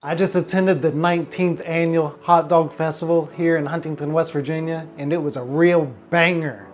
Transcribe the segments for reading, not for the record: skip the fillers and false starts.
I just attended the 19th annual Hot Dog Festival here in Huntington, West Virginia, and it was a real banger.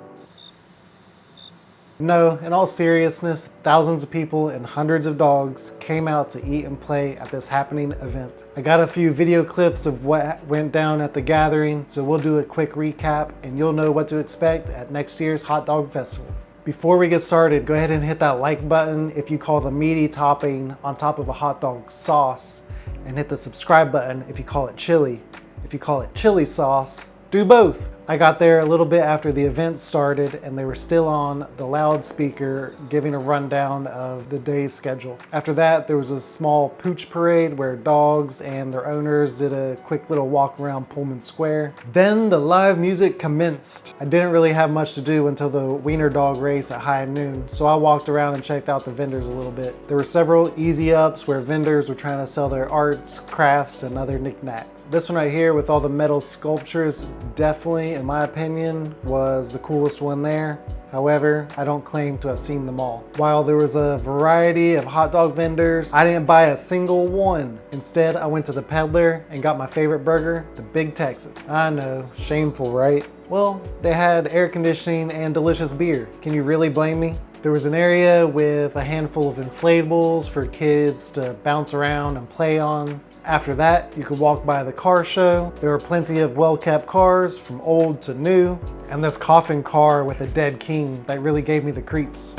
No, in all seriousness, thousands of people and hundreds of dogs came out to eat and play at this happening event. I got a few video clips of what went down at the gathering, so we'll do a quick recap and you'll know what to expect at next year's Hot Dog Festival. Before we get started, go ahead and hit that like button if you call the meaty topping on top of a hot dog sauce, and hit the subscribe button if you call it chili. If you call it chili sauce, do both. I got there a little bit after the event started and they were still on the loudspeaker giving a rundown of the day's schedule. After that, there was a small pooch parade where dogs and their owners did a quick little walk around Pullman Square. Then the live music commenced. I didn't really have much to do until the wiener dog race at high noon, so I walked around and checked out the vendors a little bit. There were several easy ups where vendors were trying to sell their arts, crafts, and other knickknacks. This one right here with all the metal sculptures definitely, in my opinion, was the coolest one there. However, I don't claim to have seen them all. While there was a variety of hot dog vendors, I didn't buy a single one. Instead, I went to the peddler and got my favorite burger, the Big Texan. I know, shameful, right? Well, they had air conditioning and delicious beer. Can you really blame me? There was an area with a handful of inflatables for kids to bounce around and play on. After that, you could walk by the car show. There were plenty of well-kept cars from old to new, and this coffin car with a dead king that really gave me the creeps.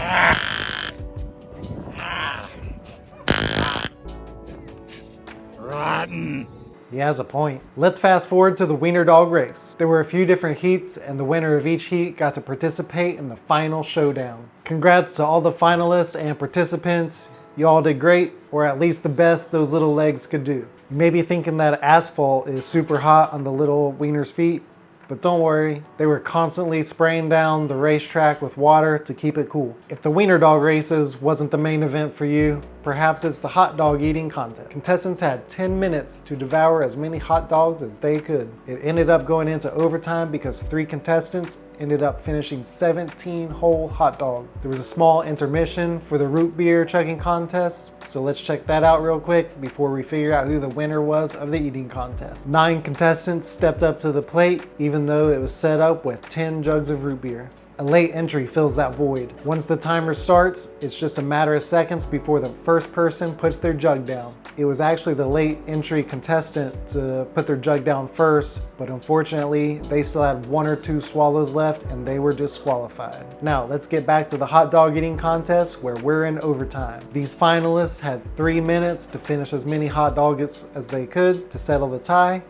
Rotten. He has a point. Let's fast forward to the wiener dog race. There were a few different heats and the winner of each heat got to participate in the final showdown. Congrats to all the finalists and participants. You all did great, or at least the best those little legs could do. You may be thinking that asphalt is super hot on the little wiener's feet, but don't worry, they were constantly spraying down the racetrack with water to keep it cool. If the wiener dog races wasn't the main event for you, perhaps it's the hot dog eating contest. Contestants had 10 minutes to devour as many hot dogs as they could. It ended up going into overtime because 3 contestants ended up finishing 17 whole hot dogs. There was a small intermission for the root beer chugging contest, so let's check that out real quick before we figure out who the winner was of the eating contest. 9 contestants stepped up to the plate, even though it was set up with 10 jugs of root beer. A late entry fills that void. Once the timer starts, it's just a matter of seconds before the first person puts their jug down. It was actually the late entry contestant to put their jug down first, but unfortunately, they still had 1 or 2 swallows left and they were disqualified. Now, let's get back to the hot dog eating contest where we're in overtime. These finalists had 3 minutes to finish as many hot dogs as they could to settle the tie,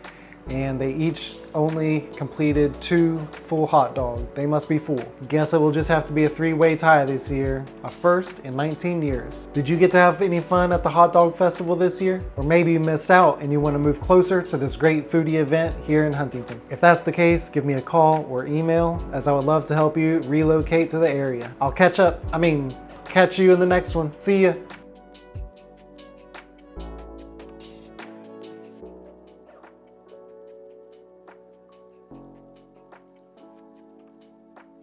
and they each only completed 2 full hot dogs. They must be full. Guess it will just have to be a 3-way tie this year, a first in 19 years. Did you get to have any fun at the Hot Dog Festival this year? Or maybe you missed out and you want to move closer to this great foodie event here in Huntington. If that's the case, give me a call or email, as I would love to help you relocate to the area. I'll catch you in the next one. See ya.